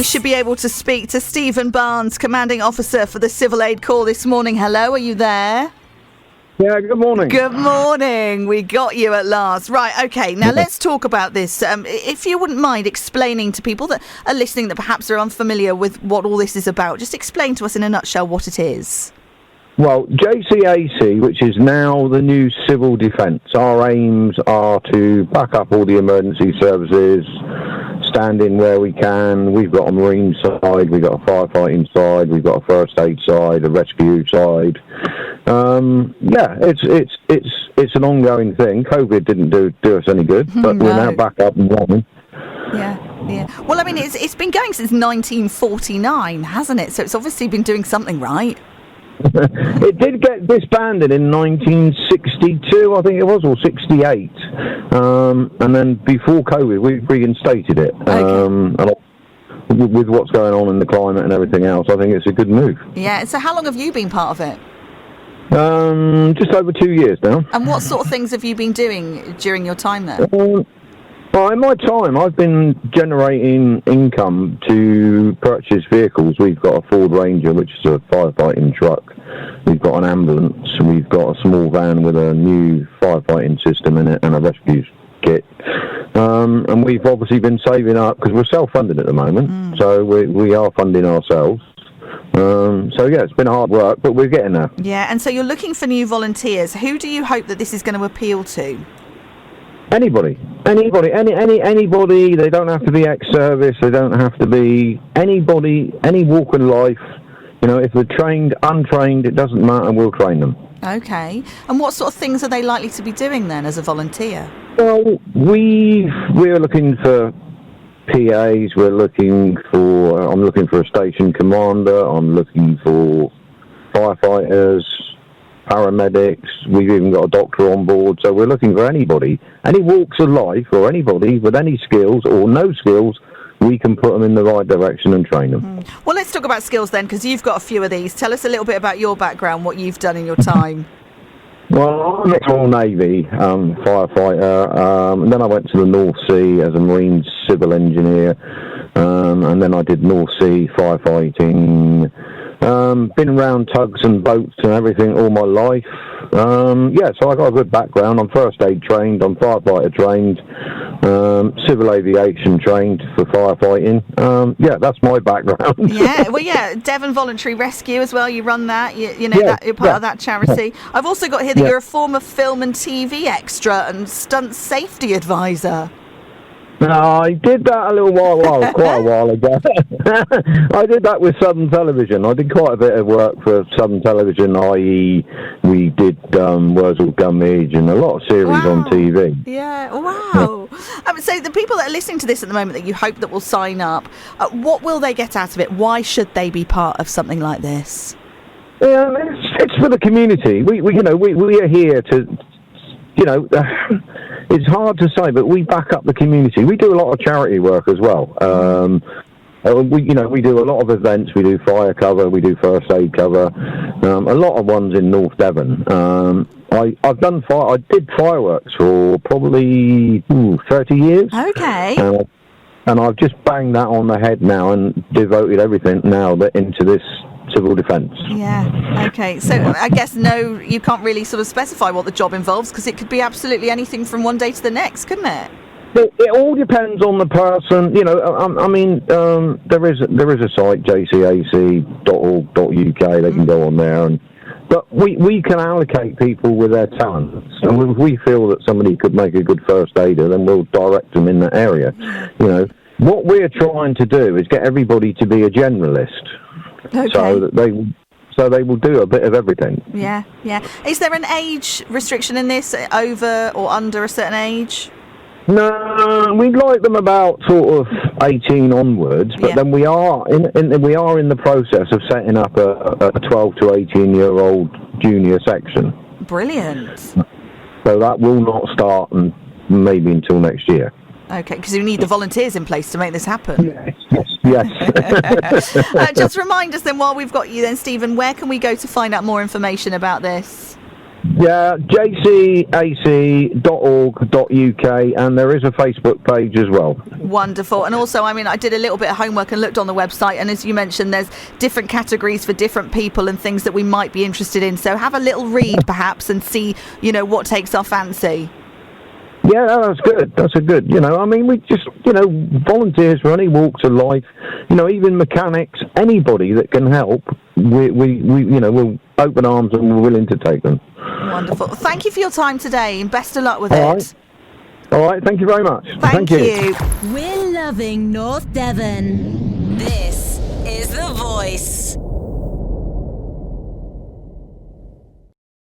should be able to speak to Stephen Barnes, Commanding Officer for the Civil Aid Corps this morning. Hello, are you there? Yeah, good morning. Good morning. We got you at last. Right, okay. Now let's talk about this. If you wouldn't mind explaining to people that are listening that perhaps are unfamiliar with what all this is about, just explain to us in a nutshell what it is. Well, JCAC, which is now the new civil defence, our aims are to back up all the emergency services, stand in where we can. We've got a marine side, we've got a firefighting side, we've got a first aid side, a rescue side. It's an ongoing thing. COVID didn't do us any good, but No. we're now back up and running. Yeah. Well, I mean, it's been going since 1949, hasn't it? So it's obviously been doing something right. It did get disbanded in 1962, I think it was, or 68. And then before COVID, we reinstated it. And with what's going on in the climate and everything else, I think it's a good move. Yeah. So how long have you been part of it? Just over 2 years now. And what sort of things have you been doing during your time there? Well, in my time, I've been generating income to purchase vehicles. We've got a Ford Ranger, which is a firefighting truck. We've got an ambulance. We've got a small van with a new firefighting system in it and a rescue kit. And we've obviously been saving up because we're self-funded at the moment. So we are funding ourselves. It's been hard work, but we're getting there. Yeah, and so you're looking for new volunteers. Who do you hope that this is going to appeal to? Anybody. They don't have to be ex-service. They don't have to be anybody, any walk in life. You know, if they're trained, untrained, it doesn't matter. We'll train them. Okay. And what sort of things are they likely to be doing then as a volunteer? Well, we're looking for PAs. I'm looking for a station commander. I'm looking for firefighters, paramedics. We've even got a doctor on board. So we're looking for anybody, any walks of life, or anybody with any skills or no skills. We can put them in the right direction and train them. Well, let's talk about skills then, because you've got a few of these. Tell us a little bit about your background, what you've done in your time. Well, I'm a Royal Navy firefighter, and then I went to the North Sea as a marine civil engineer, and then I did North Sea firefighting. Been around tugs and boats and everything all my life. So I got a good background. I'm first aid trained, I'm firefighter trained, civil aviation trained for firefighting. That's my background. Devon Voluntary Rescue as well. You run that. You're part of that charity. I've also got here that you're a former film and TV extra and stunt safety advisor. No, I did that quite a while ago. I did that with Southern Television. I did quite a bit of work for Southern Television, i.e. we did Wurzel Gummidge and a lot of series on TV. Yeah, wow. So the people that are listening to this at the moment that you hope that will sign up, what will they get out of it? Why should they be part of something like this? Yeah, it's for the community. We are here to, it's hard to say, but we back up the community. We do a lot of charity work as well. We do a lot of events. We do fire cover. We do first aid cover. A lot of ones in North Devon. I did fireworks for probably 30 years. Okay. And I've just banged that on the head now and devoted everything now into this civil defence. Yeah, okay. So I guess you can't really sort of specify what the job involves because it could be absolutely anything from one day to the next, couldn't it? It all depends on the person. There is a site, jcac.org.uk. They can go on there, but we can allocate people with their talents. And if we feel that somebody could make a good first aider, then we'll direct them in that area. What we're trying to do is get everybody to be a generalist. Okay. So that they will do a bit of everything. Yeah. Is there an age restriction in this, over or under a certain age? No, we'd like them about sort of 18 onwards, but then we are in the process of setting up a 12 to 18-year-old junior section. Brilliant. So that will not start maybe until next year. Okay, because you need the volunteers in place to make this happen. Yes. Just remind us then, while we've got you then, Stephen, where can we go to find out more information about this? Yeah, jcac.org.uk, and there is a Facebook page as well. Wonderful. And also, I mean, I did a little bit of homework and looked on the website, and as you mentioned, there's different categories for different people and things that we might be interested in. So have a little read, perhaps, and see, what takes our fancy. Yeah, that's good. That's a good. I mean, we just, volunteers for any walks of life. Even mechanics, anybody that can help. We'll open arms and we're willing to take them. Wonderful. Thank you for your time today, and best of luck with it. All right. Thank you very much. Thank you. We're loving North Devon. This is The Voice.